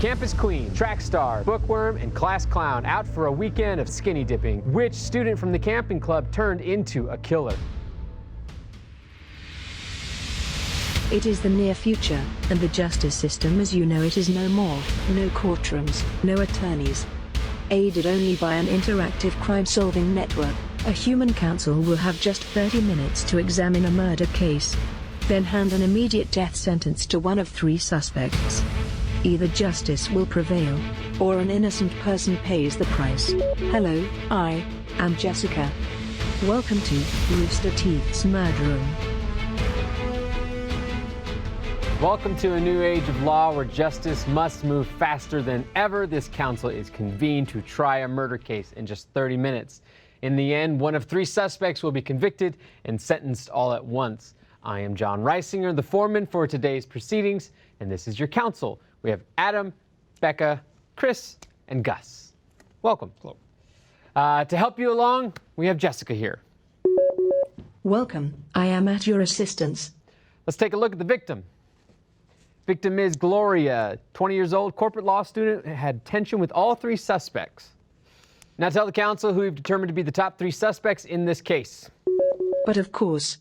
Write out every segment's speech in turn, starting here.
Campus queen, track star, bookworm, and class clown out for a weekend of skinny dipping. Which student from the camping club turned into a killer? It is the near future, and the justice system as you know it is no more. No courtrooms, no attorneys. Aided only by an interactive crime-solving network, a human counsel will have just 30 minutes to examine a murder case. Then hand an immediate death sentence to one of 3 suspects. Either justice will prevail, or an innocent person pays the price. Hello, I am Jessica. Welcome to Rooster Teeth's Murder Room. Welcome to a new age of law where justice must move faster than ever. This council is convened to try a murder case in just 30 minutes. In the end, one of 3 suspects will be convicted and sentenced all at once. I am John Reisinger, the foreman for today's proceedings, and this is your council. We have Adam, Becca, Chris, and Gus. Welcome. Hello. To help you along, we have Jessica here. Welcome, I am at your assistance. Let's take a look at the victim. Victim is Gloria, 20 years old, corporate law student, had tension with all 3 suspects. Now tell the council who you've determined to be the top 3 suspects in this case. But of course,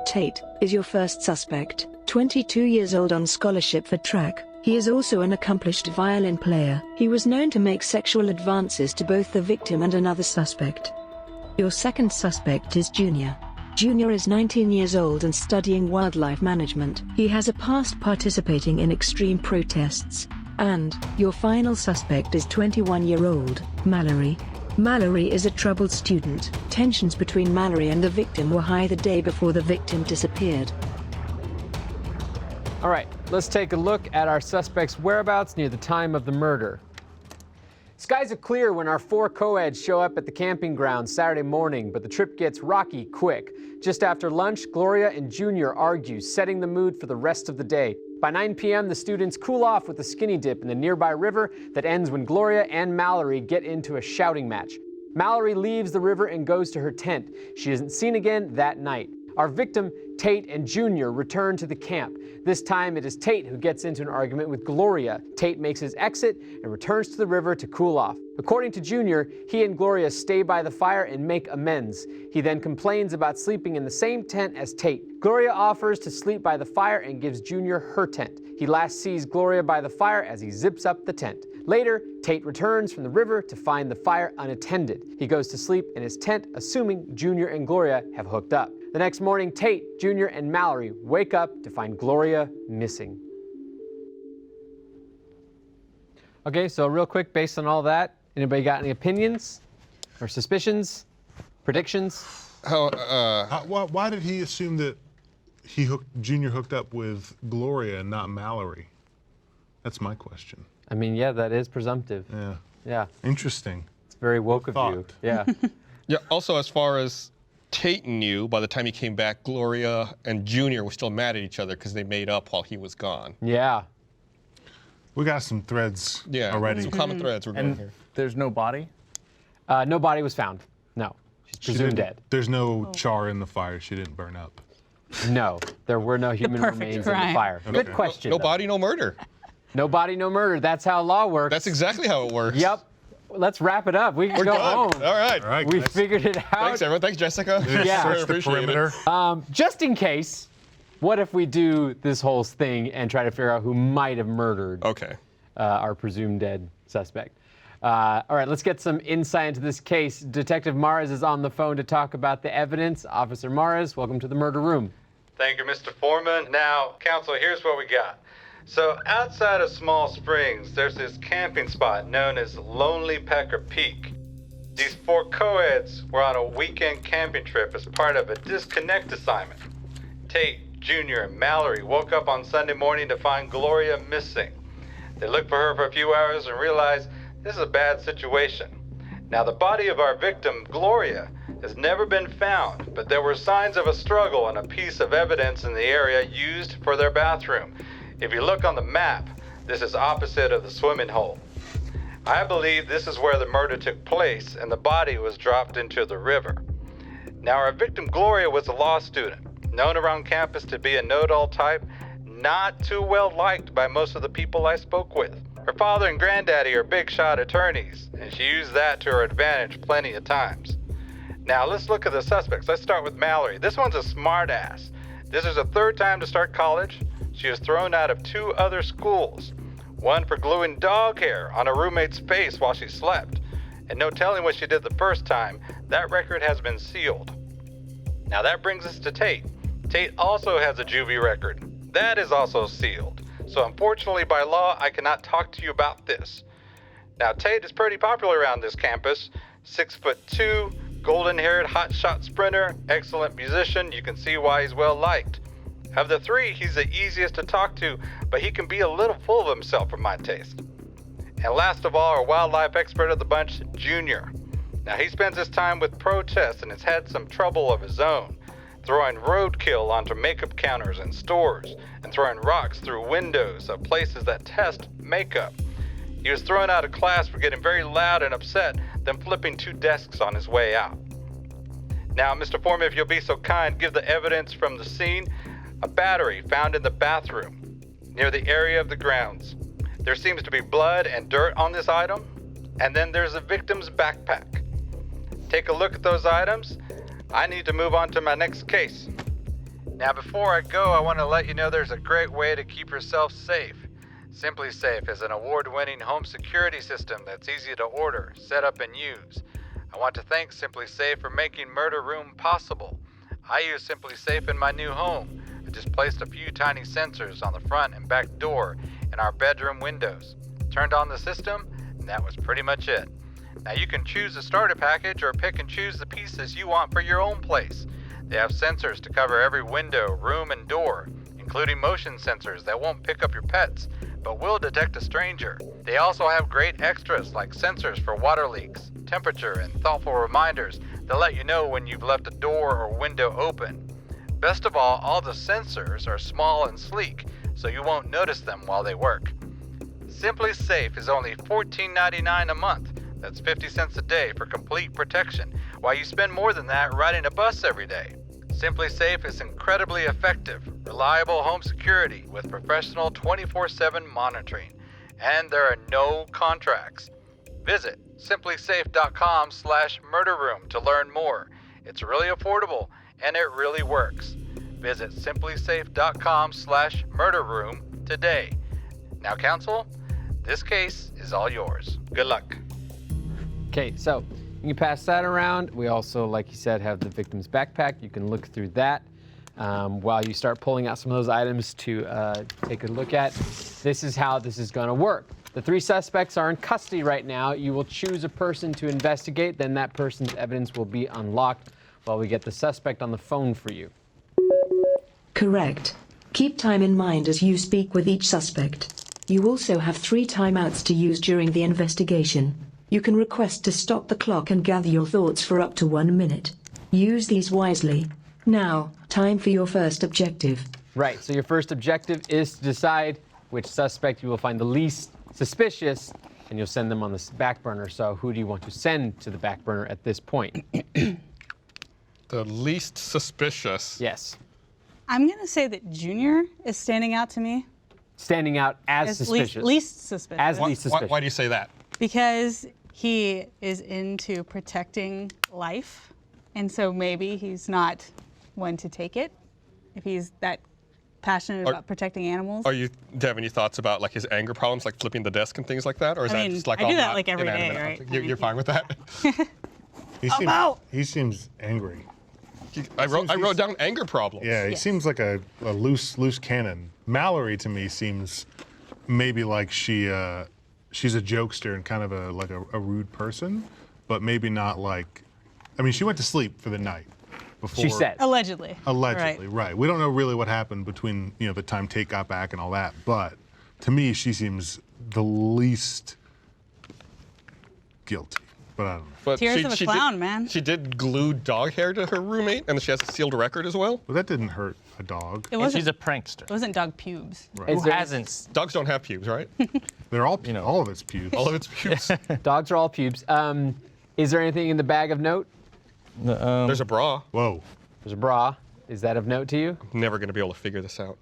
Tate is your first suspect, 22 years old on scholarship for track. He is also an accomplished violin player. He was known to make sexual advances to both the victim and another suspect. Your second suspect is Junior. Junior is 19 years old and studying wildlife management. He has a past participating in extreme protests. And your final suspect is 21-year-old Mallory. Mallory is a troubled student. Tensions between Mallory and the victim were high the day before the victim disappeared. All right, let's take a look at our suspect's whereabouts near the time of the murder. Skies are clear when our 4 co-eds show up at the camping ground Saturday morning, but the trip gets rocky quick. Just after lunch, Gloria and Junior argue, setting the mood for the rest of the day. By 9 p.m., the students cool off with a skinny dip in the nearby river that ends when Gloria and Mallory get into a shouting match. Mallory leaves the river and goes to her tent. She isn't seen again that night. Our victim, Tate and Junior, return to the camp. This time it is Tate who gets into an argument with Gloria. Tate makes his exit and returns to the river to cool off. According to Junior, he and Gloria stay by the fire and make amends. He then complains about sleeping in the same tent as Tate. Gloria offers to sleep by the fire and gives Junior her tent. He last sees Gloria by the fire as he zips up the tent. Later, Tate returns from the river to find the fire unattended. He goes to sleep in his tent, assuming Junior and Gloria have hooked up. The next morning, Tate, Junior, and Mallory wake up to find Gloria missing. Okay, so real quick, based on all that, anybody got any opinions or suspicions, predictions? Why did he assume that Junior hooked up with Gloria and not Mallory? That's my question. I mean, yeah, that is presumptive. Yeah. Yeah. Interesting. It's very woke of you. Yeah. Yeah, also as far as Tate knew, by the time he came back, Gloria and Junior were still mad at each other because they made up while he was gone. Yeah. We got some threads already. Some common threads we're going here. There's no body? No body was found. No. She's presumed dead. There's no char in the fire. She didn't burn up. No, there were no human remains in the fire. Okay. Good question. No body, no murder. No body, no murder. That's how law works. That's exactly how it works. Yep. Let's wrap it up. We can go home. All right. We figured it out. Thanks, everyone. Thanks, Jessica. Yeah. Search the perimeter. Just in case, what if we do this whole thing and try to figure out who might have murdered our presumed dead suspect? All right, let's get some insight into this case. Detective Mares is on the phone to talk about the evidence. Officer Mares, welcome to the murder room. Thank you, Mr. Foreman. Now, counsel, here's what we got. So outside of Small Springs, there's this camping spot known as Lonely Pecker Peak. These 4 co-eds were on a weekend camping trip as part of a disconnect assignment. Tate, Junior, and Mallory woke up on Sunday morning to find Gloria missing. They looked for her for a few hours and realized this is a bad situation. Now, the body of our victim, Gloria, has never been found, but there were signs of a struggle and a piece of evidence in the area used for their bathroom. If you look on the map, this is opposite of the swimming hole. I believe this is where the murder took place and the body was dropped into the river. Now, our victim Gloria was a law student, known around campus to be a know-it-all type, not too well liked by most of the people I spoke with. Her father and granddaddy are big shot attorneys, and she used that to her advantage plenty of times. Now let's look at the suspects. Let's start with Mallory. This one's a smart ass. This is her third time to start college. She was thrown out of 2 other schools. One for gluing dog hair on a roommate's face while she slept. And no telling what she did the first time. That record has been sealed. Now that brings us to Tate. Tate also has a juvie record. That is also sealed. So unfortunately by law, I cannot talk to you about this. Now Tate is pretty popular around this campus. 6'2", golden-haired hotshot sprinter, excellent musician. You can see why he's well liked. Of the 3, he's the easiest to talk to, but he can be a little full of himself for my taste. And last of all, our wildlife expert of the bunch, Junior. Now he spends his time with protests and has had some trouble of his own, throwing roadkill onto makeup counters in stores and throwing rocks through windows of places that test makeup. He was thrown out of class for getting very loud and upset, then flipping 2 desks on his way out. Now, Mr. Foreman, if you'll be so kind, give the evidence from the scene. A battery found in the bathroom near the area of the grounds. There seems to be blood and dirt on this item, and then there's the victim's backpack. Take a look at those items. I need to move on to my next case. Now, before I go, I want to let you know there's a great way to keep yourself safe. Simply Safe is an award-winning home security system that's easy to order, set up, and use. I want to thank Simply Safe for making Murder Room possible. I use Simply Safe in my new home. I just placed a few tiny sensors on the front and back door in our bedroom windows. Turned on the system, and that was pretty much it. Now you can choose a starter package or pick and choose the pieces you want for your own place. They have sensors to cover every window, room, and door, including motion sensors that won't pick up your pets, but will detect a stranger. They also have great extras like sensors for water leaks, temperature, and thoughtful reminders that let you know when you've left a door or window open. Best of all the sensors are small and sleek, so you won't notice them while they work. Simply Safe is only $14.99 a month. That's 50 cents a day for complete protection, while you spend more than that riding a bus every day. Simply Safe is incredibly effective, reliable home security with professional 24/7 monitoring, and there are no contracts. Visit simplysafe.com/murderroom to learn more. It's really affordable and it really works. Visit simplysafe.com/murderroom today. Now, counsel, this case is all yours. Good luck. Okay, so you can pass that around. We also, like you said, have the victim's backpack. You can look through that while you start pulling out some of those items to take a look at. This is how this is going to work. The 3 suspects are in custody right now. You will choose a person to investigate, then that person's evidence will be unlocked while we get the suspect on the phone for you. Correct. Keep time in mind as you speak with each suspect. You also have 3 timeouts to use during the investigation. You can request to stop the clock and gather your thoughts for up to 1 minute. Use these wisely. Now, time for your first objective. Right, so your first objective is to decide which suspect you will find the least suspicious, and you'll send them on the back burner. So who do you want to send to the back burner at this point? The least suspicious. Yes. I'm going to say that Junior is standing out to me. Standing out as suspicious. Least suspicious. As least suspicious. Why do you say that? Because he is into protecting life, and so maybe he's not one to take it if he's that passionate about protecting animals. Do you have any thoughts about like his anger problems, like flipping the desk and things like that, or is that just like I all do that not like every day, inanimate right? You're fine with that? He seems angry. I wrote down anger problems. Yeah, he seems like a loose cannon. Mallory to me seems maybe like she's a jokester and kind of a rude person, but maybe not like. I mean, she went to sleep for the night before. She said. Allegedly. Allegedly, right. We don't know really what happened between the time Tate got back and all that, but to me she seems the least guilty. But I don't know. But Tears of a clown, man. She did glue dog hair to her roommate, and she has a sealed record as well. Well, that didn't hurt a dog. It And wasn't, she's a prankster. it wasn't dog pubes. Right. Who hasn't? Dogs don't have pubes, right? They're all all of it's pubes. All of its pubes. Dogs are all pubes. Is there anything in the bag of note? There's a bra. Whoa. There's a bra. Is that of note to you? I'm never going to be able to figure this out.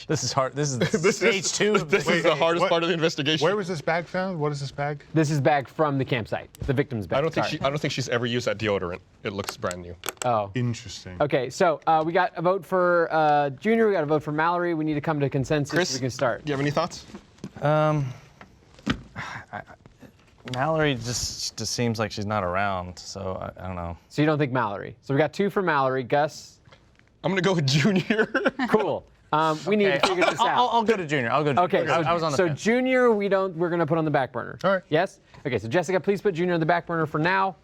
This is hard. This is stage 2. This is the hardest part of the investigation. Where was this bag found? What is this bag? This is bag from the campsite, the victim's bag. I don't Sorry. think she's ever used that deodorant. It looks brand new. Oh. Interesting. Okay, so we got a vote for Junior, we got a vote for Mallory. We need to come to consensus Chris, so we can start. Do you have any thoughts? Mallory just seems like she's not around, so I don't know. So you don't think Mallory. So we got 2 for Mallory. Gus? I'm going to go with Junior. Cool. We need to figure this out. I'll go to Junior. I'll go to Okay, Junior. so, I was on the so fence. Junior, we're going to put on the back burner. All right. Yes? Okay, so Jessica, please put Junior on the back burner for now.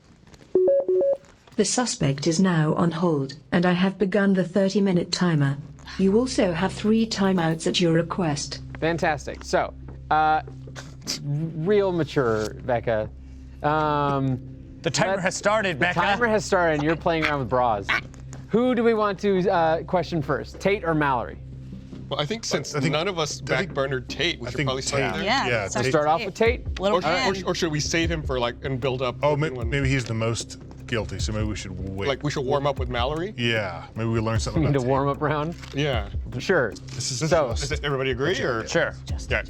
The suspect is now on hold, and I have begun the 30-minute timer. You also have 3 timeouts at your request. Fantastic. So, real mature, Becca. The timer has started, Becca. Timer has started, and you're playing around with bras. Who do we want to question first, Tate or Mallory? Well, I think since none of us backburnered Tate, we should probably start there. Yeah. Tate. Start off with Tate? Little man. Or should we save him for and build up? Oh, when- maybe he's the most guilty, so maybe we should wait. we should warm up with Mallory. Yeah, maybe we learn something We need about a warm-up round? Yeah. Sure. This So- Does everybody agree or? Sure. Yeah.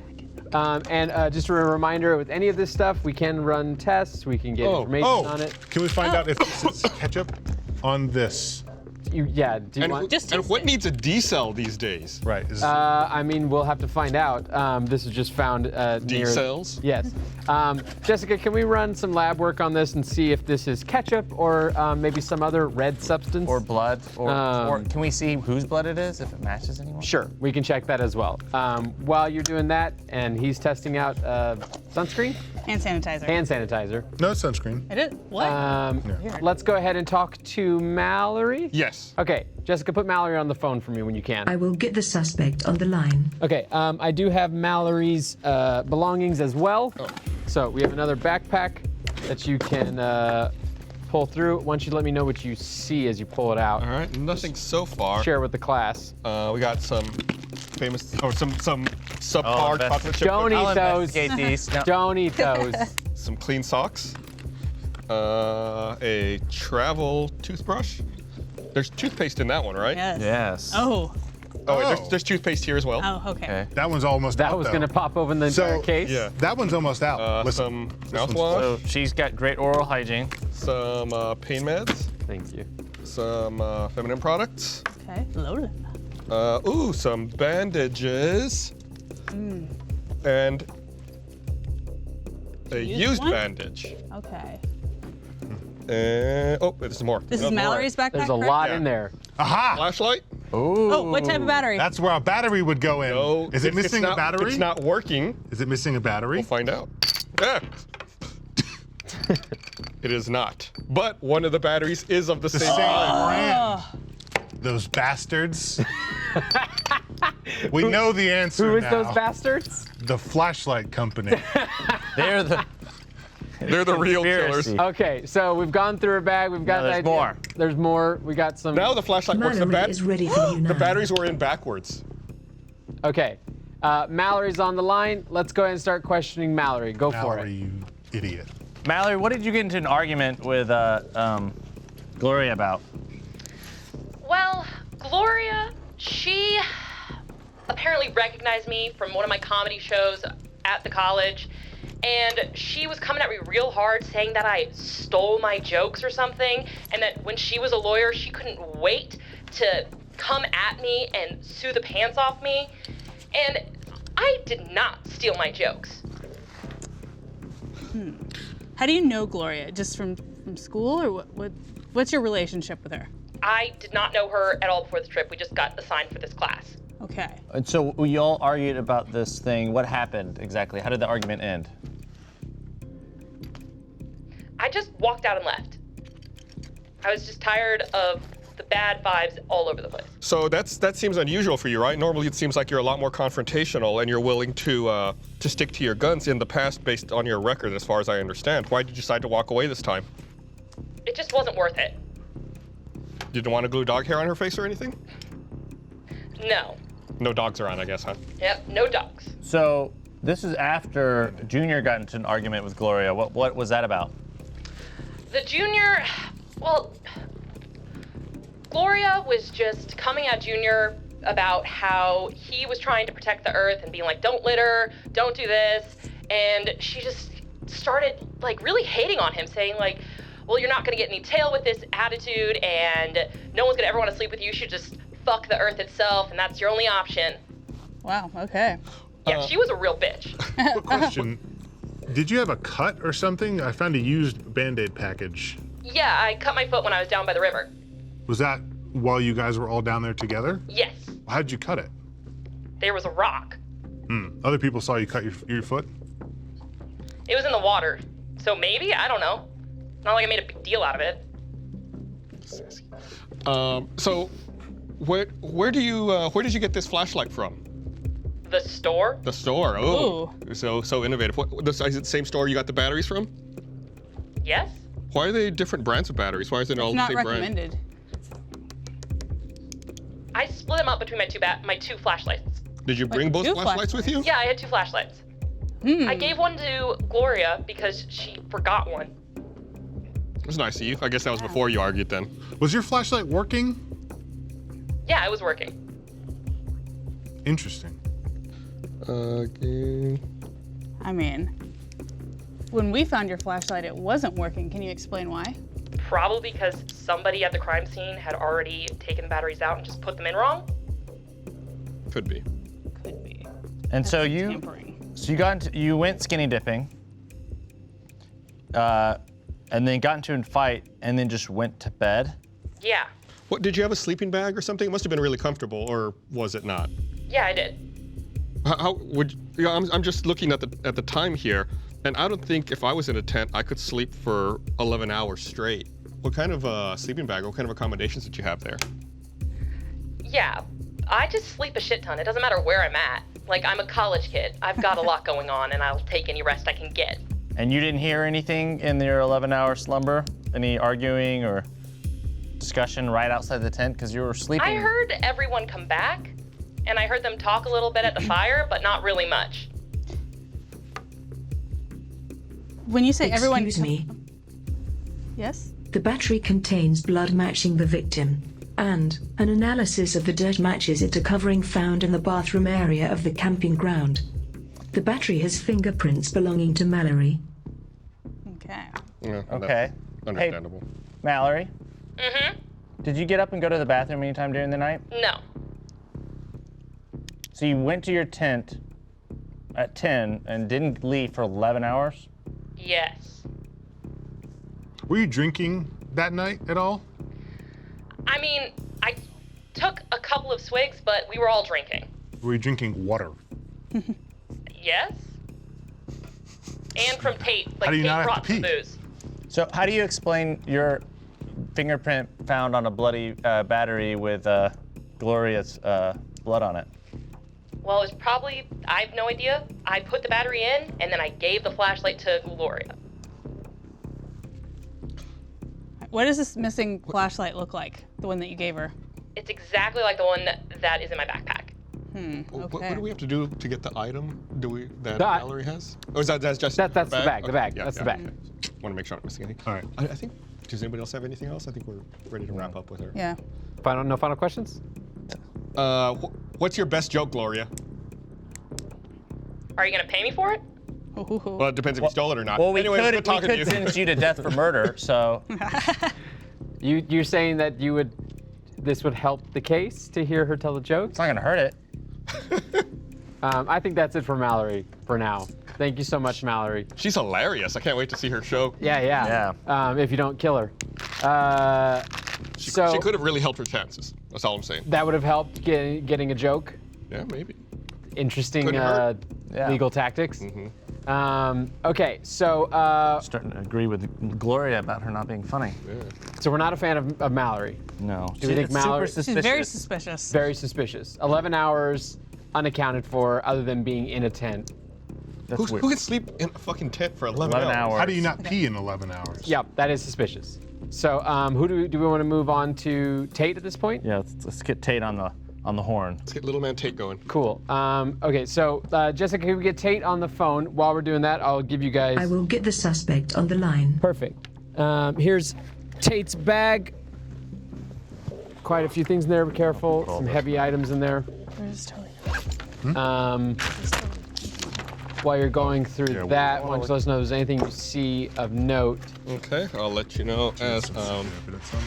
And just a reminder, with any of this stuff, we can run tests, we can get information on it. Can we find out if this is ketchup on this? Do you want? And what needs a D-cell these days? Right. I mean, we'll have to find out. This is just found near. D-cells? Yes. Jessica, can we run some lab work on this and see if this is ketchup or maybe some other red substance? Or blood, or can we see whose blood it is if it matches anyone? Sure, we can check that as well. While you're doing that, and he's testing out sunscreen, Hand sanitizer. hand sanitizer. No sunscreen. I did. What? Let's go ahead and talk to Mallory. Yes. Okay, Jessica, put Mallory on the phone for me when you can. I will get the suspect on the line. Okay, I do have Mallory's belongings as well. Oh. So we have another backpack that you can pull through. Why don't you let me know what you see as you pull it out? All right. Nothing so far. Share with the class. We got some famous or some subpar invest- chocolate chip Don't cookies, eat I'll those. investigate these. No. Don't eat those. some clean socks, a travel toothbrush. There's toothpaste in that one, right? Yes. Yes. Oh. Oh, wait, Oh. there's toothpaste here as well. Oh, okay. Okay. That one's almost out. That was though. going to pop open the entire case. Yeah. That one's almost out. Some this one's mouthwash, So she's got great oral hygiene. some pain meds, Thank you. some feminine products, Okay. Lola. some bandages, and a used one? bandage. Okay. And there's more. This is Another Mallory's backpack. There's a correct? lot Yeah. in there. Aha! flashlight. Ooh. Oh, what type of battery? That's where a battery would go in. No. Is it it's missing not, a battery? It's not working. Is it missing a battery? We'll find out. Ah. It is not. But one of the batteries is of the The same same kind. brand. Those bastards. We know the answer Who is now. those bastards? The flashlight company. They're the. They're the real killers. Conspiracy. Okay, so we've gone through a bag. We've got No, the there's idea. more. There's more. We got some. Now the flashlight works. Mallory is ready for you now. The batteries were in backwards. Okay. Mallory's on the line. Let's go ahead and start questioning Mallory. Go for Mallory, it. you idiot. Mallory, what did you get into an argument with Gloria about? Well, Gloria, she apparently recognized me from one of my comedy shows at the college, and she was coming at me real hard saying that I stole my jokes or something, and that when she was a lawyer, she couldn't wait to come at me and sue the pants off me. And I did not steal my jokes. How do you know Gloria? Just from school, or what's your relationship with her? I did not know her at all before the trip. We just got assigned for this class. Okay. And so we all argued about this thing. What happened exactly? How did the argument end? I just walked out and left. I was just tired of the bad vibes all over the place. So that seems unusual for you, right? Normally it seems like you're a lot more confrontational and you're willing to stick to your guns in the past based on your record, as far as I understand. Why did you decide to walk away this time? It just wasn't worth it. You didn't want to glue dog hair on her face or anything? No. No dogs around, I guess, huh? Yep, no dogs. So this is after Junior got into an argument with Gloria. What was that about? The junior, well, Gloria was just coming at Junior about how he was trying to protect the Earth and being like, don't litter, don't do this. And she just started like really hating on him, saying like, well, you're not gonna get any tail with this attitude, and no one's gonna ever want to sleep with you. You should just fuck the Earth itself, and that's your only option. Wow, okay. Yeah, she was a real bitch. Quick question. Did you have a cut or something? I found a used Band-Aid package. Yeah, I cut my foot when I was down by the river. Was that while you guys were all down there together? Yes. How'd you cut it? There was a rock. Other people saw you cut your foot? It was in the water. So maybe, I don't know. Not like I made a big deal out of it. So, where did you get this flashlight from? The store? The store. Oh, so innovative. Is it the same store you got the batteries from? Yes. Why are they different brands of batteries? Why is it all It's the not same recommended. brand? I split them up between my two flashlights. Did you bring both two flashlights with you? Yeah, I had two flashlights. I gave one to Gloria because she forgot one. It was nice of you. I guess that was before you argued then. Was your flashlight working? Yeah, it was working. Interesting. I mean, when we found your flashlight, it wasn't working. Can you explain why? Probably because somebody at the crime scene had already taken the batteries out and just put them in wrong. Could be. Could be. And so Tampering. you went skinny dipping, and then got into a fight, and then just went to bed. Yeah. What, did you have a sleeping bag or something? It must have been really comfortable, or was it not? Yeah, I did. How would you know, I'm just looking at the time here, and I don't think if I was in a tent I could sleep for 11 hours straight. What kind of sleeping bag? What kind of accommodations did you have there? Yeah, I just sleep a shit ton. It doesn't matter where I'm at. Like, I'm a college kid. I've got a lot going on, and I'll take any rest I can get. And you didn't hear anything in your 11-hour slumber? Any arguing or discussion right outside the tent because you were sleeping? I heard everyone come back, and I heard them talk a little bit at the fire, but not really much. When you say everyone... Excuse me. Yes? The battery contains blood matching the victim, and an analysis of the dirt matches it to covering found in the bathroom area of the camping ground. The battery has fingerprints belonging to Mallory. Okay. Yeah, Okay. that's understandable. Hey, Mallory, Mm-hmm. did you get up and go to the bathroom anytime during the night? No. So you went to your tent at 10 and didn't leave for 11 hours? Yes. Were you drinking that night at all? I mean, I took a couple of swigs, but we were all drinking. Were you drinking water? Yes? And from Tate. Like, How do you Tate not have brought to some pee? booze. So how do you explain your fingerprint found on a bloody battery with Gloria's blood on it? Well, it's probably, I have no idea. I put the battery in, and then I gave the flashlight to Gloria. What does this missing flashlight look like? The one that you gave her? It's exactly like the one that is in my backpack. Okay. What do we have to do to get the item that That- Mallory has? Or is that's just That's the bag, the Okay, bag, yeah, that's the yeah, bag. okay. Want to make sure I'm not missing anything. All right. I think, does anybody else have anything else? I think we're ready to wrap up with her. Yeah. No final questions? What's your best joke, Gloria? Are you gonna pay me for it? Well, it depends if you stole it or not. Well, we Anyways, could good talking to you. sentence you to death for murder, so You're saying that this would help the case to hear her tell the jokes? it's not gonna hurt it. I think that's it for Mallory for now. Thank you so much, Mallory. She's hilarious. I can't wait to see her show. Yeah. If you don't kill her. She So could have really helped her chances. That's all I'm saying. that would have helped getting a joke. Yeah, maybe. Interesting Couldn't hurt. Yeah. legal tactics. Okay, so Starting to agree with Gloria about her not being funny. so we're not a fan of Mallory. No. Do we think Mallory- Super She's very suspicious. Very suspicious. 11 hours unaccounted for, other than being in a tent. That's weird. Who can sleep in a fucking tent for 11 11 hours. How do you not pee in 11 hours? Yep, that is suspicious. So who do we want to move on to? Tate at this point? Yeah, let's get Tate on the horn. Let's get little man Tate going. Cool. Okay, so Jessica, can we get Tate on the phone? While we're doing that, I'll give you guys. I will get the suspect on the line. Perfect. Here's Tate's bag. quite a few things in there. Be careful. Some heavy items in there. Where's Tony? While you're going through Yeah, that, why don't you let us know if there's anything you see of note? Okay, I'll let you know as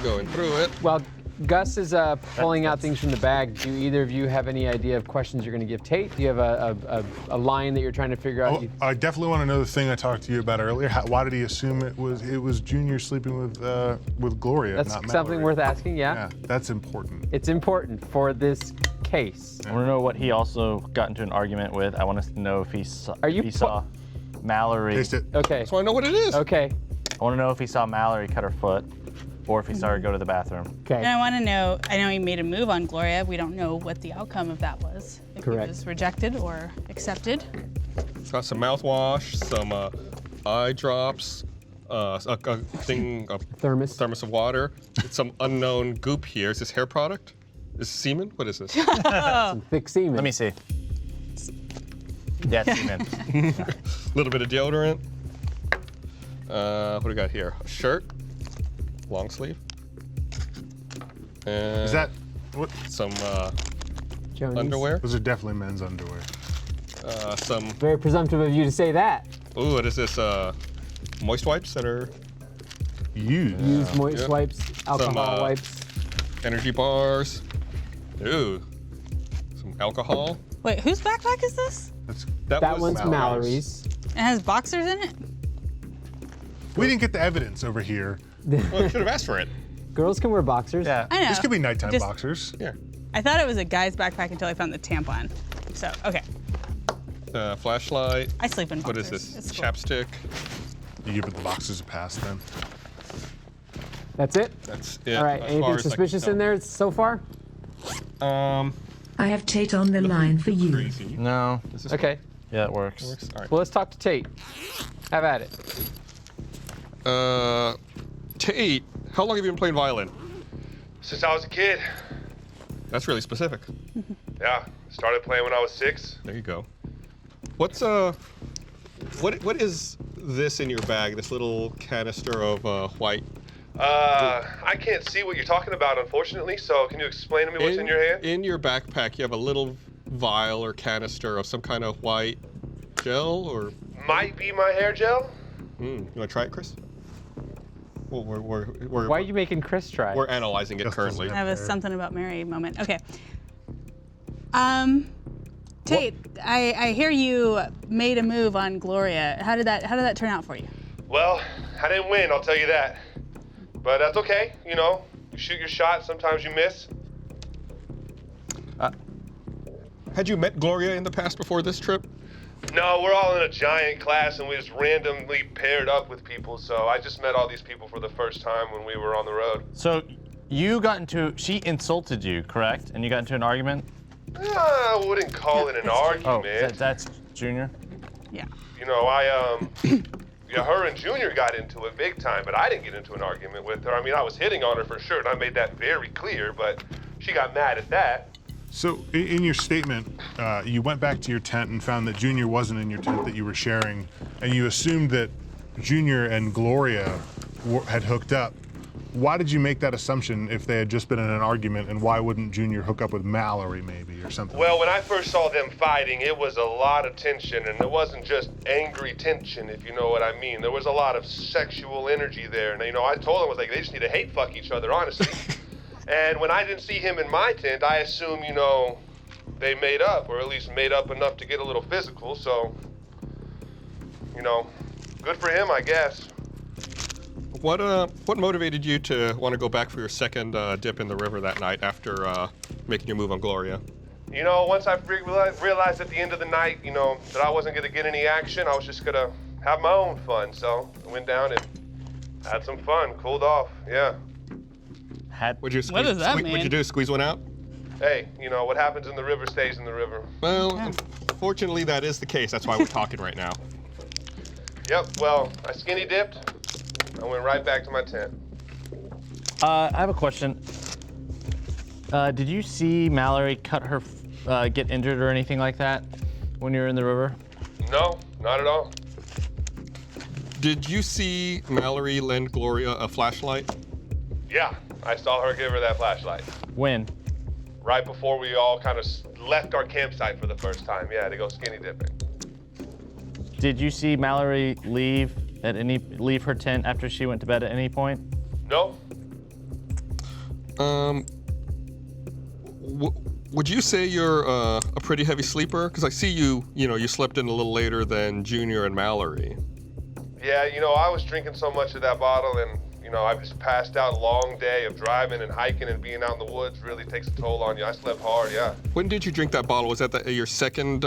going through it. While Gus is pulling out things from the bag, do either of you have any idea of questions you're going to give Tate? Do you have a line that you're trying to figure out? Oh, I definitely want to know the thing I talked to you about earlier. Why did he assume it was Junior sleeping with Gloria, That's not something Mallory? worth asking, yeah? Yeah, that's important. It's important for this case. I want to know what he also got into an argument with. I want us to know if he saw, Are you if he saw Mallory. Taste it. Okay. So I know what it is. Okay. I want to know if he saw Mallory cut her foot, or if he saw her go to the bathroom. Okay. And I want to know, I know he made a move on Gloria. We don't know what the outcome of that was. If Correct. it was rejected or accepted. Got some mouthwash, some eye drops, a Thermos. of water, some unknown goop here. Is this hair product? Is this semen? What is this? Some thick semen. Let me see. Yeah, it's semen. A little bit of deodorant. What do we got here? A shirt, long sleeve. And Is that what? some Jones. underwear? Those are definitely men's underwear. Some, Very presumptive of you to say that. ooh, what is this? Moist wipes that are Use moist Yeah. wipes, alcohol Some, wipes. energy bars. Ooh, some alcohol. Wait, whose backpack is this? That was one's Mallory's. It has boxers in it? We didn't get the evidence over here. Well, I should have asked for it. Girls can wear boxers. Yeah. I know. This could be nighttime Just- boxers. Yeah. I thought it was a guy's backpack until I found the tampon. So, okay. Flashlight. I sleep in boxers. What is this? It's cool. Chapstick. You give it the boxes a pass then. That's it? That's it. All right. as Anything far as I can suspicious tell. in there so far? I have Tate on the line for you. Crazy. No. Does this Okay. Yeah, it works. works? All right. Well, let's talk to Tate. Have at it. Tate, how long have you been playing violin? Since I was a kid. That's really specific. Yeah, started playing when I was 6. There you go. What's what is this in your bag? This little canister of white. I can't see what you're talking about, unfortunately. So can you explain to me what's in your hand? In your backpack, you have a little vial or canister of some kind of white gel, or Might be my hair gel. you want to try it, Chris? Well, Why are you making Chris try? we're analyzing it Just currently. doesn't I have a something about Mary moment. Okay. Tate, I hear you made a move on Gloria. How did that turn out for you? Well, I didn't win, I'll tell you that. But that's okay. You know, you shoot your shot. Sometimes you miss. Had you met Gloria in the past before this trip? No, we're all in a giant class, and we just randomly paired up with people. So I just met all these people for the first time when we were on the road. So she insulted you, correct? And you got into an argument? I wouldn't call it an argument. Oh, that's Junior? Yeah. You know, yeah, her and Junior got into it big time, but I didn't get into an argument with her. I mean, I was hitting on her for sure, and I made that very clear, but she got mad at that. So in your statement, you went back to your tent and found that Junior wasn't in your tent that you were sharing, and you assumed that Junior and Gloria had hooked up. Why did you make that assumption if they had just been in an argument, and why wouldn't Junior hook up with Mallory maybe or something? Well, when I first saw them fighting, it was a lot of tension, and it wasn't just angry tension, if you know what I mean. There was a lot of sexual energy there, and you know, I told them, I was like, they just need to hate fuck each other, honestly. And when I didn't see him in my tent, I assumed, you know, they made up, or at least made up enough to get a little physical, so, you know, good for him, I guess. What motivated you to want to go back for your second dip in the river that night after making your move on Gloria? You know, once I realized at the end of the night, you know, that I wasn't going to get any action, I was just going to have my own fun. So I went down and had some fun, cooled off, yeah. Would you What does that What'd mean? you do, squeeze one out? Hey, you know, what happens in the river stays in the river. Well, unfortunately, that is the case. That's why we're talking right now. Yep, well, I skinny dipped. I went right back to my tent. I have a question. Did you see Mallory get injured or anything like that when you were in the river? No, not at all. Did you see Mallory lend Gloria a flashlight? Yeah, I saw her give her that flashlight. When? Right before we all kind of left our campsite for the first time. Yeah, to go skinny dipping. Did you see Mallory leave her tent after she went to bed at any point? No. Would you say you're a pretty heavy sleeper? Because I see you slept in a little later than Junior and Mallory. Yeah, I was drinking so much of that bottle, and I just passed out. A long day of driving and hiking and being out in the woods really takes a toll on you. I slept hard, yeah. When did you drink that bottle? Was that your second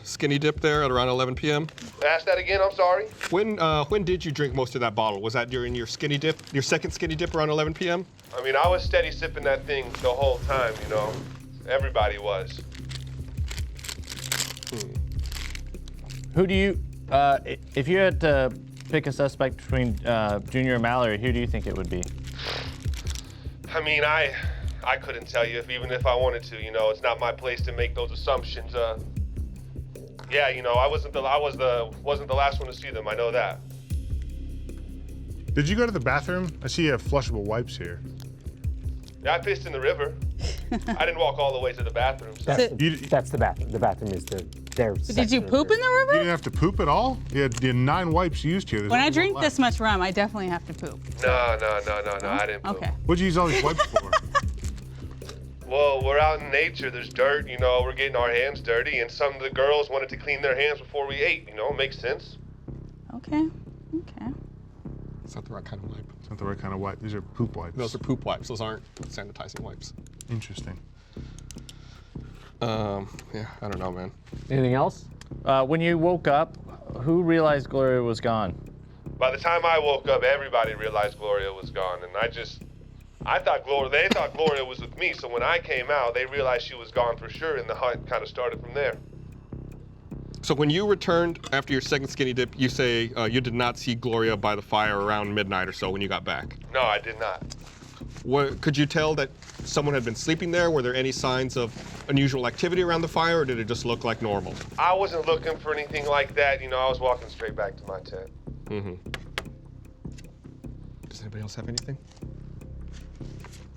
skinny dip there at around 11 p.m.? Ask that again, I'm sorry. When did you drink most of that bottle? Was that during your skinny dip, your second skinny dip around 11 p.m.? I mean, I was steady sipping that thing the whole time, Everybody was. Who do you, if you had to pick a suspect between Junior and Mallory, who do you think it would be? I mean, I couldn't tell you even if I wanted to. It's not my place to make those assumptions. Yeah, I wasn't the last one to see them. I know that. Did you go to the bathroom? I see you have flushable wipes here. Yeah, I pissed in the river. I didn't walk all the way to the bathroom. So. That's the bathroom. The bathroom is their Did you poop in the You river? didn't have to poop at all? You had 9 wipes used here. There's When I only drink one this left. much rum, I definitely have to poop. No, I didn't poop. Okay. What'd you use all these wipes for? Well, we're out in nature. There's dirt, we're getting our hands dirty, and some of the girls wanted to clean their hands before we ate, makes sense. Okay. It's not the right kind of wipe. It's not the right kind of wipe. These are poop wipes. Those are poop wipes. Those aren't sanitizing wipes. Interesting. Yeah, I don't know, man. Anything else? When you woke up, who realized Gloria was gone? By the time I woke up, everybody realized Gloria was gone, and they thought Gloria was with me, so when I came out, they realized she was gone for sure, and the hunt kind of started from there. So when you returned after your second skinny dip, you say you did not see Gloria by the fire around midnight or so when you got back. No, I did not. Could you tell that someone had been sleeping there? Were there any signs of unusual activity around the fire, or did it just look like normal? I wasn't looking for anything like that. I was walking straight back to my tent. Mm-hmm. Does anybody else have anything?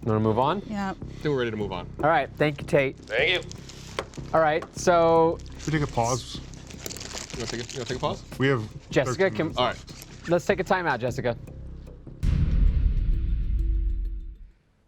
You want to move on? Yeah. I think we're ready to move on. All right. Thank you, Tate. Thank you. All right. So, Should we take a pause? You want to take a pause? We have Jessica, 13 minutes. All right. let's take a timeout, Jessica.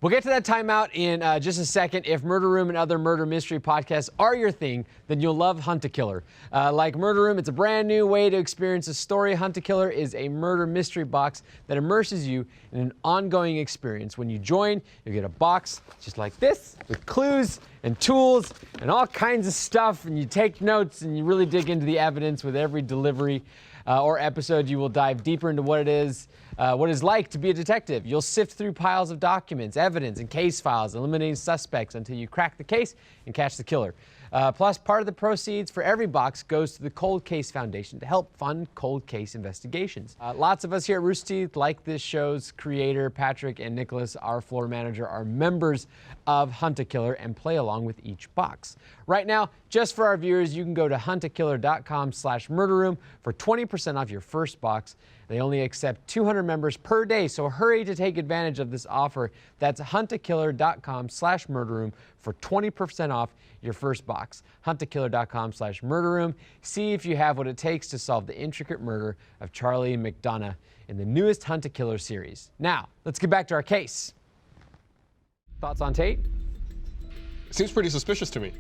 We'll get to that timeout in just a second. If Murder Room and other murder mystery podcasts are your thing, then you'll love Hunt a Killer. Like Murder Room, it's a brand new way to experience a story. Hunt a Killer is a murder mystery box that immerses you in an ongoing experience. When you join, you'll get a box just like this with clues and tools and all kinds of stuff, and you take notes and you really dig into the evidence. With every delivery or episode, you will dive deeper into what it is. What it's like to be a detective. You'll sift through piles of documents, evidence, and case files, eliminating suspects until you crack the case and catch the killer. Plus, part of the proceeds for every box goes to the Cold Case Foundation to help fund cold case investigations. Lots of us here at Rooster Teeth, like this show's creator, Patrick and Nicholas, our floor manager, are members of Hunt a Killer and play along with each box. Right now, just for our viewers, you can go to huntakiller.com/murderroom for 20% off your first box. They only accept 200 members per day, so hurry to take advantage of this offer. That's huntakiller.com/murderroom for 20% off your first box. huntakiller.com/murderroom. See if you have what it takes to solve the intricate murder of Charlie McDonough in the newest Hunt a Killer series. Now, let's get back to our case. Thoughts on Tate? Seems pretty suspicious to me.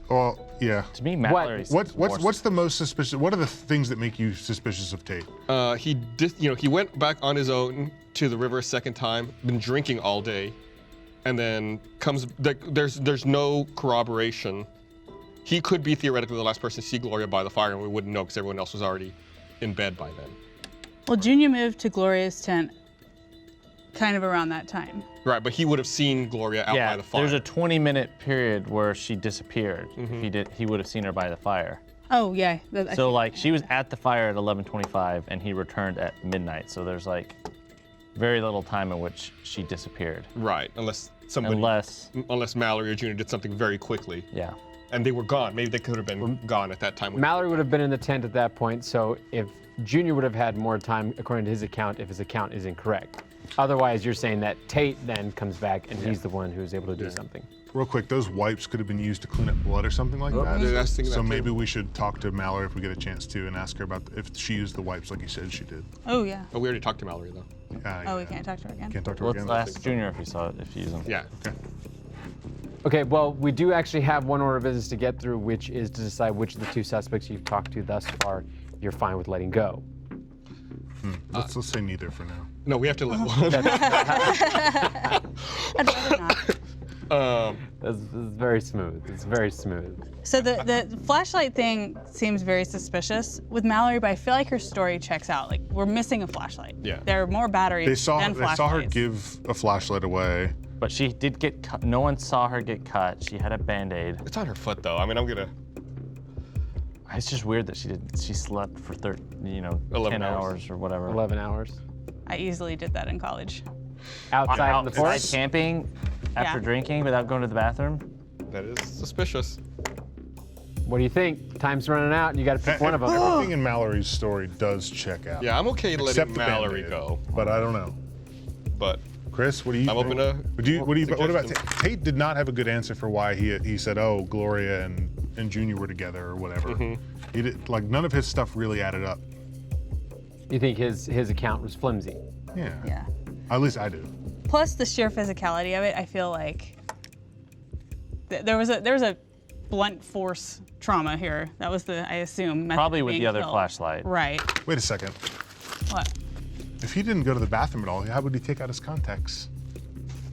Well, yeah. To me, Mallory's What's the most suspicious? What are the things that make you suspicious of Tate? He went back on his own to the river a second time, been drinking all day, and then comes. There's no corroboration. He could be theoretically the last person to see Gloria by the fire, and we wouldn't know because everyone else was already in bed by then. Well, Junior moved to Gloria's tent kind of around that time. Right, but he would have seen Gloria out by the fire. There's a 20-minute period where she disappeared. If he would have seen her by the fire. Oh, yeah. So like she was at the fire at 11:25 and he returned at midnight. So there's like very little time in which she disappeared. Right, unless Mallory or Junior did something very quickly. Yeah. And they were gone. Maybe they could have been gone at that time. Mallory would have been in the tent at that point, so if Junior would have had more time, according to his account, if his account is incorrect. Otherwise, you're saying that Tate then comes back and he's the one who's able to do something. Real quick, those wipes could have been used to clean up blood or something like that. Yeah, I was thinking So that too. maybe we should talk to Mallory if we get a chance to and ask her about if she used the wipes like you said she did. Oh, yeah. Oh, we already talked to Mallory though. Oh, we can't talk to her again? Can't talk to her Let's again. ask Junior if he saw it, if he used them. Yeah. Okay. Okay, well, we do actually have one order of business to get through, which is to decide which of the 2 suspects you've talked to thus far you're fine with letting go. Let's say neither for now. No, we have to let one. I'd rather not. This is very smooth. It's very smooth. So the flashlight thing seems very suspicious with Mallory, but I feel like her story checks out. Like, we're missing a flashlight. Yeah. There are more batteries They saw than flashlights. her give a flashlight away. But she did get cut. No one saw her get cut. She had a Band-Aid. It's on her foot though. I mean, I'm gonna. It's just weird that she slept for 11 10 hours. hours or whatever. 11 hours. I easily did that in college. Outside in the Outside forest? camping after Yeah. drinking without going to the bathroom? That is suspicious. What do you think? Time's running out. You got to pick one of them. Everything in Mallory's story does check out. Yeah, I'm okay letting Except the Mallory Band-Aid, go, But I don't know. but Chris, what do you? I'm open to What about suggestions. Tate? Did not have a good answer for why he said, "Oh, Gloria and Junior were together" or whatever. He did, like none of his stuff really added up. You think his account was flimsy? Yeah. Yeah. At least I do. Plus the sheer physicality of it, I feel like there was a blunt force trauma here. That was I assume. method Probably of with being the other killed. flashlight. Right. Wait a second. What? If he didn't go to the bathroom at all, how would he take out his contacts,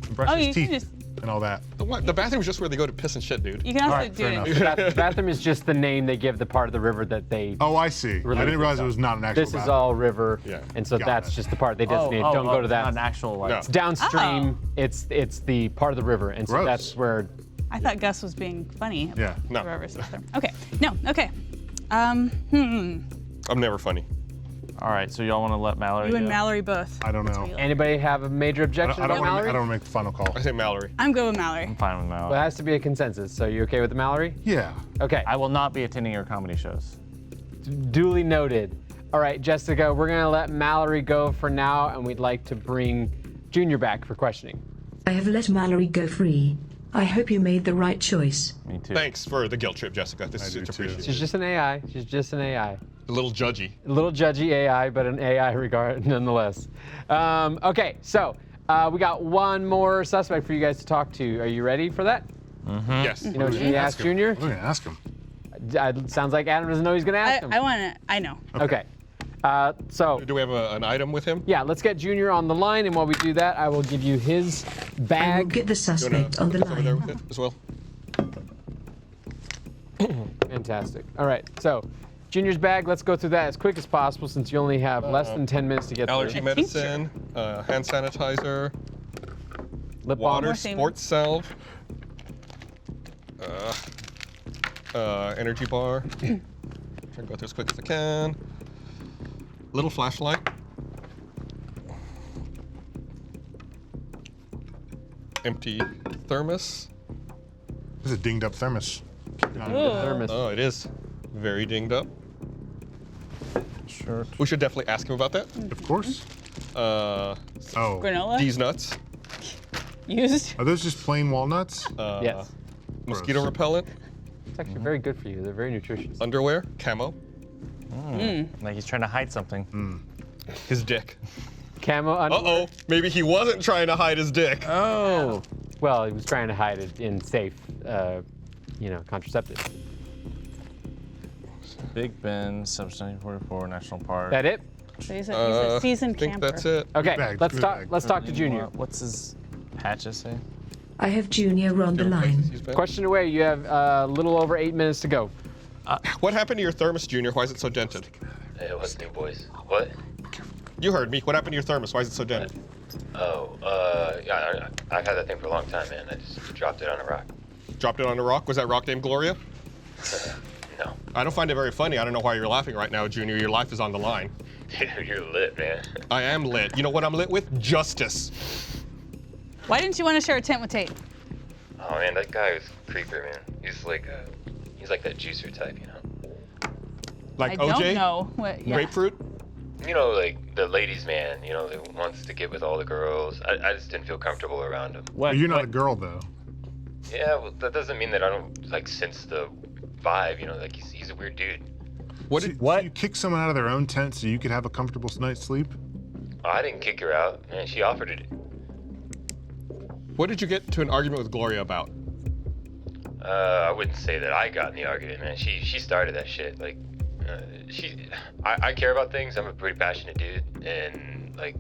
and brush Oh, his you can teeth, just- and all that? the bathroom is just where they go to piss and shit, dude. You can also right, do fair it. enough. The bathroom is just the name they give the part of the river that they. Oh, I see. I didn't realize it was not an actual This is bathroom. all river, Yeah. and so Got that's it. just the part they designate. Don't go to it's that. not an actual like. No. It's downstream. Oh. It's the part of the river, and so Gross. that's where. I thought Gus was being funny. Yeah. No. The river system. Okay. No. Okay. I'm never funny. All right, so y'all want to let Mallory You and go? Mallory both. I don't That's know. what you like. Anybody have a major objection I don't about want Mallory? to make the final call. I say Mallory. I'm good with Mallory. I'm fine with Mallory. Well, it has to be a consensus. So you okay with the Mallory? Yeah. Okay. I will not be attending your comedy shows. Duly noted. All right, Jessica, we're gonna let Mallory go for now, and we'd like to bring Junior back for questioning. I have let Mallory go free. I hope you made the right choice. Me too. Thanks for the guilt trip, Jessica. This I is do it's too. appreciated. She's just an AI. She's just an AI. A little judgy. A little judgy AI, but an AI regard nonetheless. Okay, so we got one more suspect for you guys to talk to. Are you ready for that? Yes. You know what you need to ask Junior? I'm gonna ask him. Sounds like Adam doesn't know he's gonna ask him. I know. Okay. So Do we have an item with him? yeah, let's get Junior on the line, and while we do that, I will give you his I will bag. get the You wanna suspect on the come over there line. with it as well? Fantastic. All right, so Junior's bag. Let's go through that as quick as possible, since you only have less than 10 minutes to get Allergy through. medicine, hand sanitizer, Lip balm. water, More semen. sports salve, energy bar. Try to go through as quick as I can. Little flashlight. Empty thermos. This is a dinged up thermos. Thermos. Oh, it is very dinged up. Sure. We should definitely ask him about that. Of course. Oh. Granola? These nuts. Used? Are those just plain walnuts? Yes. Mosquito Gross. repellent. It's actually very good for you. They're very nutritious. Underwear. Camo. Like he's trying to hide something. His dick. Camo underwear. Uh-oh. Maybe he wasn't trying to hide his dick. Oh. Well, he was trying to hide it in safe, contraceptive. Big Bend, 1744 National Park. That it? So he's a seasoned I think camper. that's it. Okay. bag, Let's good talk. bag. Let's talk to Junior. What's his patches say? I have Junior on the line. He's been- Question away. You have a little over 8 minutes to go. What happened to your thermos, Junior? Why is it so dented? Hey, what's new, boys? What? You heard me. What happened to your thermos? Why is it so dented? Oh, yeah, I've had that thing for a long time, man. I just dropped it on a rock. Dropped it on a rock? Was that rock named Gloria? No. I don't find it very funny. I don't know why you're laughing right now, Junior. Your life is on the line. Dude, you're lit, man. I am lit. You know what I'm lit with? Justice. Why didn't you want to share a tent with Tate? Oh, man, that guy was a creeper, man. He's like that juicer type, you know? Like I OJ? don't know. What, yeah. Grapefruit? you know, like the ladies' man, you know, that wants to get with all the girls. I just didn't feel comfortable around him. You're not a girl though. Yeah, well, that doesn't mean that I don't like sense the vibe. You know, like he's a weird dude. So you kick someone out of their own tent so you could have a comfortable night's sleep? Oh, I didn't kick her out, man. She offered it. What did you get to an argument with Gloria about? I wouldn't say that I got in the argument, man. She started that shit. Like, I care about things. I'm a pretty passionate dude, and like,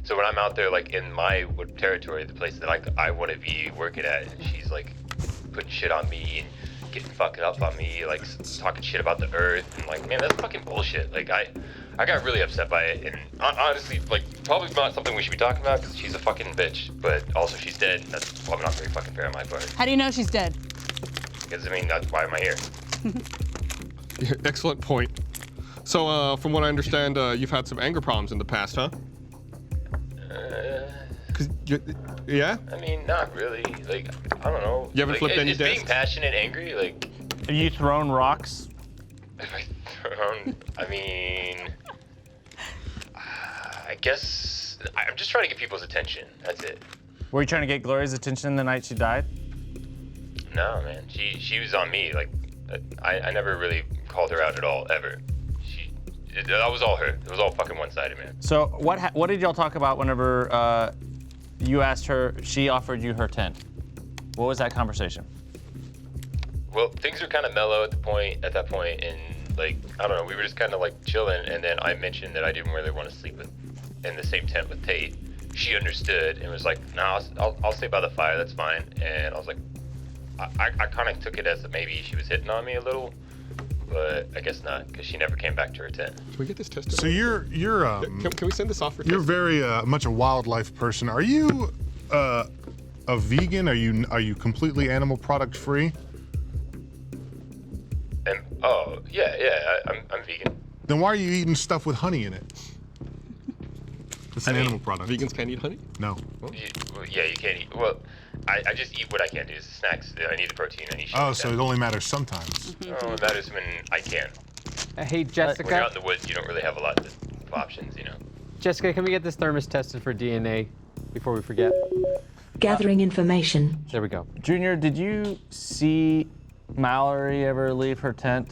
so when I'm out there, like in my territory, the place that I want to be working at, and she's like putting shit on me and getting fucked up on me, like talking shit about the earth, and like, man, that's fucking bullshit. Like, I got really upset by it, and honestly, like, probably not something we should be talking about because she's a fucking bitch, but also she's dead. And that's probably not very fucking fair on my part. How do you know she's dead? Because I mean, that's why am I here? Excellent point. So, from what I understand, you've had some anger problems in the past, huh? Yeah? I mean, not really. Like, I don't know. You haven't like, flipped any is desks? being passionate angry? Like, Have you thrown rocks? if I thrown, I mean, I guess I'm just trying to get people's attention. That's it. Were you trying to get Gloria's attention the night she died? No, man. She was on me. Like, I never really called her out at all, ever. That was all her. It was all fucking one-sided, man. So what did y'all talk about whenever you asked her, she offered you her tent? What was that conversation? Well, things were kind of mellow at that point, and like, I don't know, we were just kind of like chilling, and then I mentioned that I didn't really want to sleep in the same tent with Tate. She understood and was like, "No, I'll stay by the fire. That's fine." And I was like, I kind of took it as that maybe she was hitting on me a little, but I guess not, because she never came back to her tent. Can we get this tested? So you're Can we send this off for you're test? very much a wildlife person. Are you a vegan? Are you completely animal product free? And oh yeah, I'm vegan. Then why are you eating stuff with honey in it? It's an I mean, animal product. Vegans can't eat honey? No. Yeah, you can't eat. Well, I just eat what I can do. Snacks. I need the protein. I need shit. Oh, like so that. it only matters sometimes. Oh, that is when I can. Hey, When you're Jessica. out in the woods, you don't really have a lot of options, you know. Jessica, can we get this thermos tested for DNA before we forget? Gathering information. There we go. Junior, did you see Mallory ever leave her tent?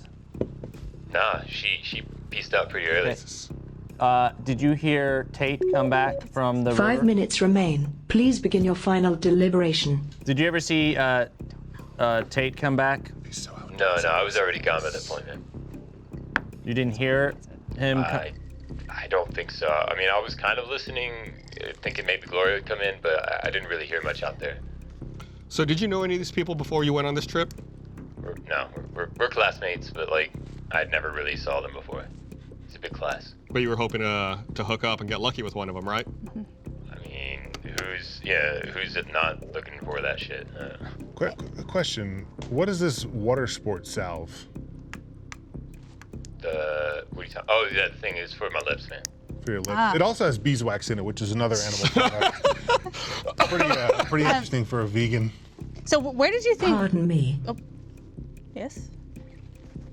Nah, she pieced out pretty early. Did you hear Tate come back from the 5 river? minutes remain. Please begin your final deliberation. Did you ever see Tate come back? No, I was already gone by that point, man. You didn't hear him? I don't think so. I mean, I was kind of listening, thinking maybe Gloria would come in, but I didn't really hear much out there. So did you know any of these people before you went on this trip? We're classmates, but like, I'd never really saw them before. It's a big class. But you were hoping to hook up and get lucky with one of them, right? I mean, who's not looking for that shit? Question: what is this water sport salve? What are you talking? Oh, yeah, the thing is for my lips, man. For your lips. It also has beeswax in it, which is another animal product. Pretty interesting for a vegan. So where did you think? Pardon me. Oh, yes.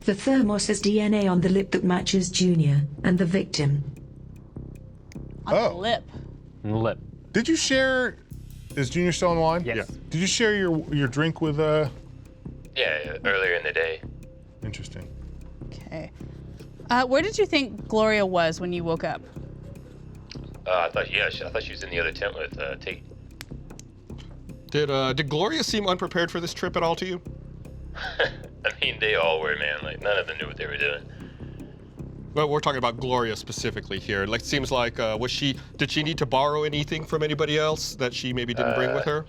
The thermos has DNA on the lip that matches Junior and the victim. On the lip. Lip. Did you share? Is Junior still in wine? Yes. Yeah. Did you share your drink with Yeah, earlier in the day. Interesting. Okay. Where did you think Gloria was when you woke up? I thought she was in the other tent with Tate. Did Gloria seem unprepared for this trip at all to you? I mean, they all were, man. Like, none of them knew what they were doing. Well, we're talking about Gloria specifically here. Like, seems like did she need to borrow anything from anybody else that she maybe didn't bring with her?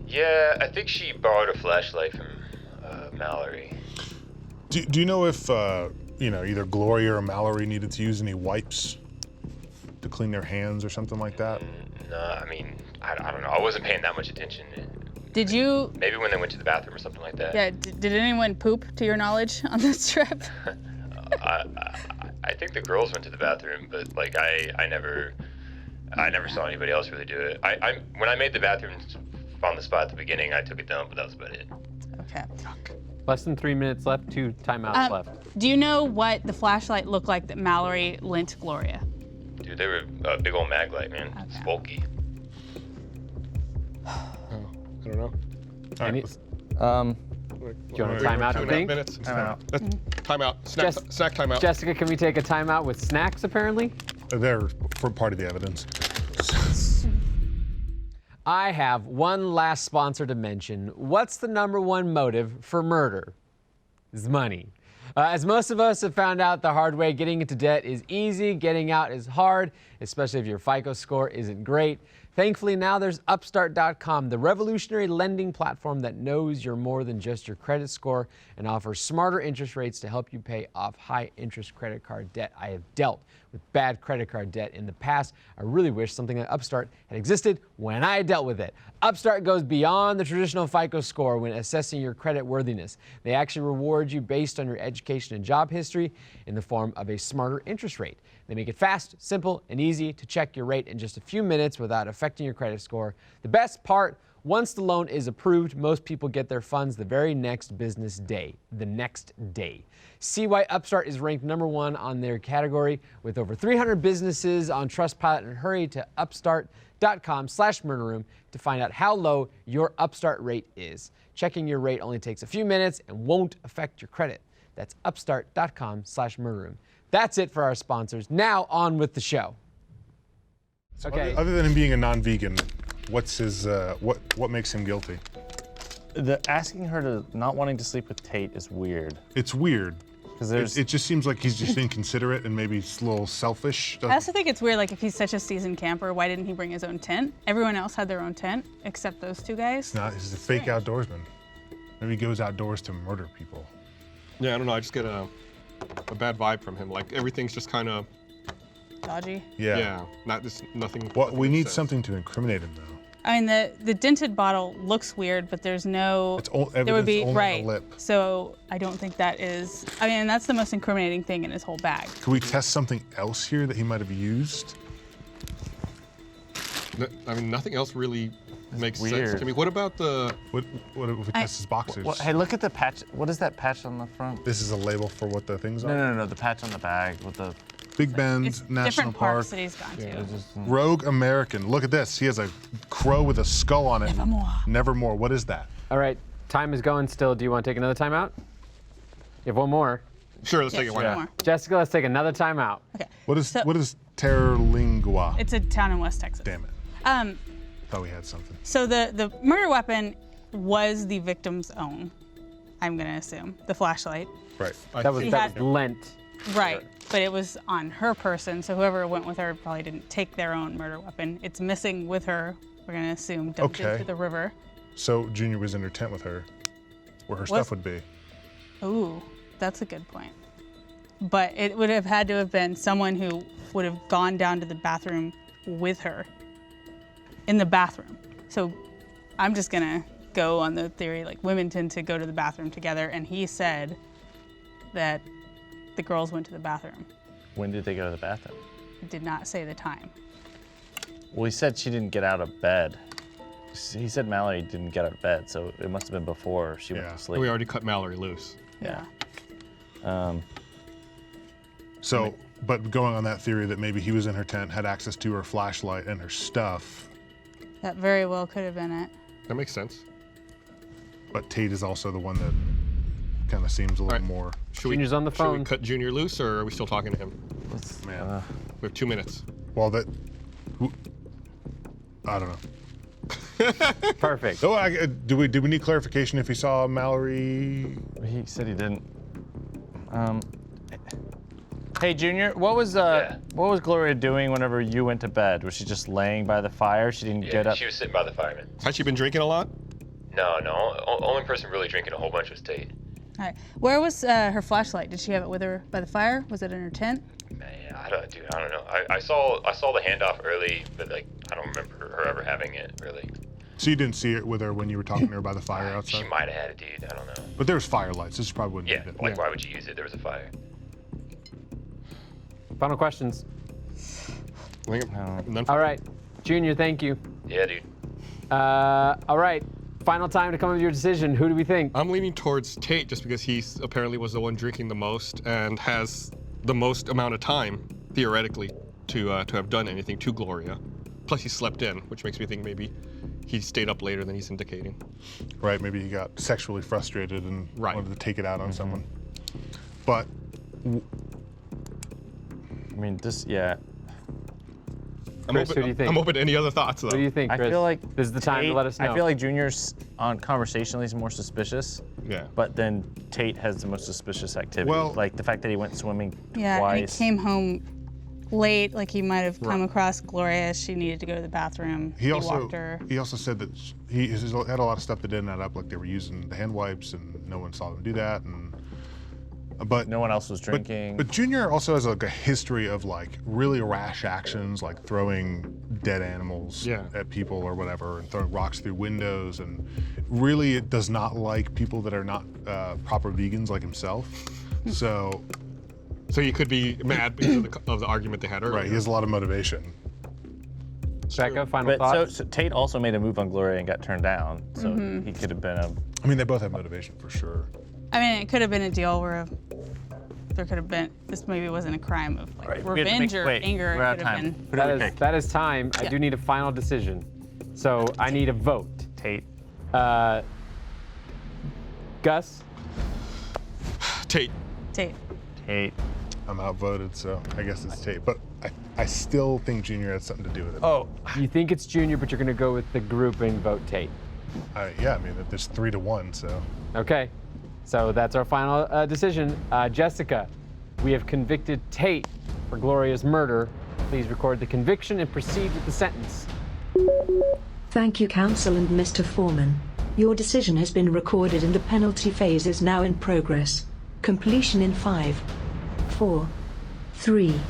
Yeah, I think she borrowed a flashlight from Mallory. Do you know if either Gloria or Mallory needed to use any wipes to clean their hands or something like that? No, I mean, I don't know. I wasn't paying that much attention. Did you? Maybe when they went to the bathroom or something like that. Yeah. Did anyone poop, to your knowledge, on this trip? I think the girls went to the bathroom, but like I never saw anybody else really do it. When I made the bathroom on the spot at the beginning, I took a dump, but that was about it. Okay. Less than 3 minutes left, 2 timeouts left. Do you know what the flashlight looked like that Mallory lent Gloria? Dude, they were a big old mag light, man. It's bulky. I don't know. All right, Any- let's- Do you want a timeout, I 2.5 think? minutes. Timeout. Timeout. Snack timeout. Jessica, can we take a timeout with snacks, apparently? they're for part of the evidence. I have one last sponsor to mention. What's the #1 motive for murder? It's money. As most of us have found out the hard way, getting into debt is easy, getting out is hard, especially if your FICO score isn't great. Thankfully, now there's Upstart.com, the revolutionary lending platform that knows you're more than just your credit score and offers smarter interest rates to help you pay off high-interest credit card debt. I have dealt with bad credit card debt in the past. I really wish something like Upstart had existed when I dealt with it. Upstart goes beyond the traditional FICO score when assessing your credit worthiness. They actually reward you based on your education and job history in the form of a smarter interest rate. They make it fast, simple, and easy to check your rate in just a few minutes without affecting your credit score. The best part, once the loan is approved, most people get their funds the very next business day, the next day. See why Upstart is ranked #1 on their category with over 300 businesses on Trustpilot, and hurry to upstart.com/murderroom to find out how low your Upstart rate is. Checking your rate only takes a few minutes and won't affect your credit. That's upstart.com/murderroom. That's it for our sponsors. Now on with the show. Okay. Other than him being a non-vegan, what's his what makes him guilty? The asking her to not wanting to sleep with Tate is weird. It's weird. Because It just seems like he's just inconsiderate and maybe a little selfish. I also think it's weird, like if he's such a seasoned camper, why didn't he bring his own tent? Everyone else had their own tent, except those two guys. He's a fake outdoorsman. Maybe he goes outdoors to murder people. Yeah, I don't know. I just get a bad vibe from him. Like everything's just kind of Dodgy. Yeah. nothing. Well, we nothing need makes sense. something to incriminate him, though. I mean, the dented bottle looks weird, but there's no. It's there would be evidence only on right. the lip. So I don't think that is. I mean, that's the most incriminating thing in his whole bag. Could we test something else here that he might have used? I mean, nothing else really makes sense weird. to me. What about the? What if we test his boxers? Well, hey, look at the patch. What is that patch on the front? This is a label for what the things are. No, the patch on the bag with the. Big Bend It's National different Park. parks that he's gone to. Rogue American. Look at this. He has a crow with a skull on it. Nevermore. Nevermore. What is that? All right, time is going still. Do you want to take another timeout? You have one more. Sure, let's take it. Why sure, not? more. Jessica, let's take another timeout. Okay. What is So- Terlingua? It's a town in West Texas. Damn it. Um, Thought we had something. so the murder weapon was the victim's own, I'm gonna assume. The flashlight. Right. That was He that had- was lent. Right. But it was on her person, so whoever went with her probably didn't take their own murder weapon. It's missing with her, we're gonna assume, dumped Okay. into the river. So Junior was in her tent with her, where her stuff would be. Ooh, that's a good point. But it would have had to have been someone who would have gone down to the bathroom with her in the bathroom. So I'm just gonna go on the theory, like women tend to go to the bathroom together, and he said that the girls went to the bathroom. When did they go to the bathroom? He did not say the time. Well, he said she didn't get out of bed. He said Mallory didn't get out of bed, so it must have been before she went Yeah. to sleep. We already cut Mallory loose. Yeah. So, but going on that theory that maybe he was in her tent, had access to her flashlight and her stuff, That very well could have been it. That makes sense. but Tate is also the one that kind of seems a little Right. more. Junior's on the Should we phone. cut Junior loose, or are we still talking to him? Man. We have 2 minutes. Well, I don't know. Perfect. So, do we need clarification if he saw Mallory? He said he didn't. Hey, Junior, what was Gloria doing whenever you went to bed? Was she just laying by the fire? She didn't get Yeah, up. she was sitting by the fire, man. Has she been drinking a lot? No. Only person really drinking a whole bunch was Tate. All right. Where was her flashlight? Did she have it with her by the fire? Was it in her tent? Man, I don't know. I saw the handoff early, but like I don't remember her ever having it really. So you didn't see it with her when you were talking to her by the fire She outside? might have had it, dude. I don't know. But there's firelights. This probably wouldn't Yeah, need it. like why would you use it? There was a fire. Final questions. None for- All right, Junior, thank you. Yeah, dude. All right, final time to come up with your decision. Who do we think? I'm leaning towards Tate just because he apparently was the one drinking the most and has the most amount of time, theoretically, to have done anything to Gloria. Plus he slept in, which makes me think maybe he stayed up later than he's indicating. Right, maybe he got sexually frustrated and wanted to take it out on someone. But I mean, yeah. Chris, who do you think? I'm open to any other thoughts, though. What do you think, Chris? I feel like this is the time to let us know. I feel like Junior's on conversationally is more suspicious. Yeah. But then Tate has the most suspicious activity. Well, like the fact that he went swimming Yeah, twice. and he came home late, like he might have come across Gloria. She needed to go to the bathroom. he walked her. also said that he had a lot of stuff that didn't add up, like they were using the hand wipes and no one saw them do that, but no one else was drinking. But Junior also has like a history of like really rash actions, like throwing dead animals at people or whatever, and throwing rocks through windows, and really it does not like people that are not proper vegans like himself. So he could be mad because of the argument they had earlier. Right, he has a lot of motivation. Becca, final thoughts? So Tate also made a move on Gloria and got turned down, so he could have been a... I mean, they both have motivation for sure. I mean, it could have been a deal where there could have been, this maybe wasn't a crime of like revenge or anger. We're out It of could have time. been. That is time. I do need a final decision. So I need a vote. Tate. Gus? Tate. Tate. Tate. I'm outvoted, so I guess it's Tate. But I still think Junior had something to do with it. Oh, you think it's Junior, but you're going to go with the group and vote Tate. Yeah, I mean, there's 3-1, so. Okay, so that's our final decision. Jessica, we have convicted Tate for Gloria's murder. Please record the conviction and proceed with the sentence. Thank you, Counsel and Mr. Foreman. Your decision has been recorded and the penalty phase is now in progress. Completion in 5, 4, 3,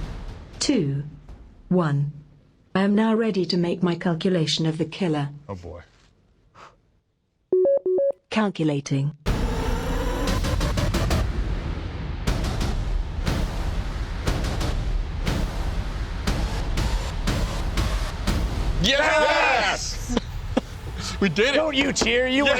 2, 1. I am now ready to make my calculation of the killer. Oh boy. Calculating. Yes! We did it. Don't you cheer? You you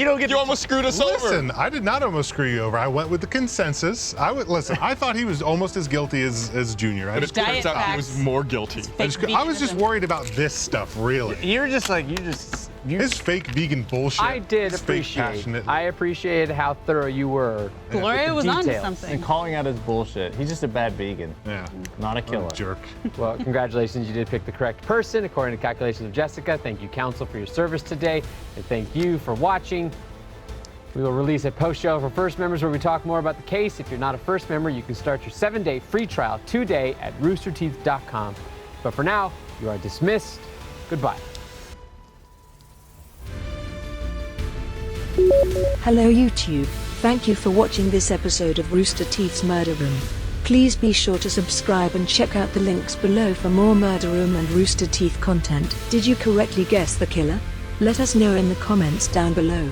don't get. You almost screwed us over. Listen, I did not almost screw you over. I went with the consensus. I thought he was almost as guilty as Junior. But it turns out he was more guilty. I was just worried about this stuff, really. You're just like His fake vegan bullshit. I did His fake appreciate. passionate. I appreciated how thorough you were. Gloria was onto details. something. and calling out his bullshit. He's just a bad vegan, Yeah. not a killer. Jerk. Well, congratulations, you did pick the correct person according to calculations of Jessica. Thank you, counsel, for your service today, and thank you for watching. We will release a post show for first members where we talk more about the case. If you're not a first member, you can start your 7-day free trial today at roosterteeth.com. But for now, you are dismissed. Goodbye. Hello YouTube, thank you for watching this episode of Rooster Teeth's Murder Room. Please be sure to subscribe and check out the links below for more Murder Room and Rooster Teeth content. Did you correctly guess the killer? Let us know in the comments down below.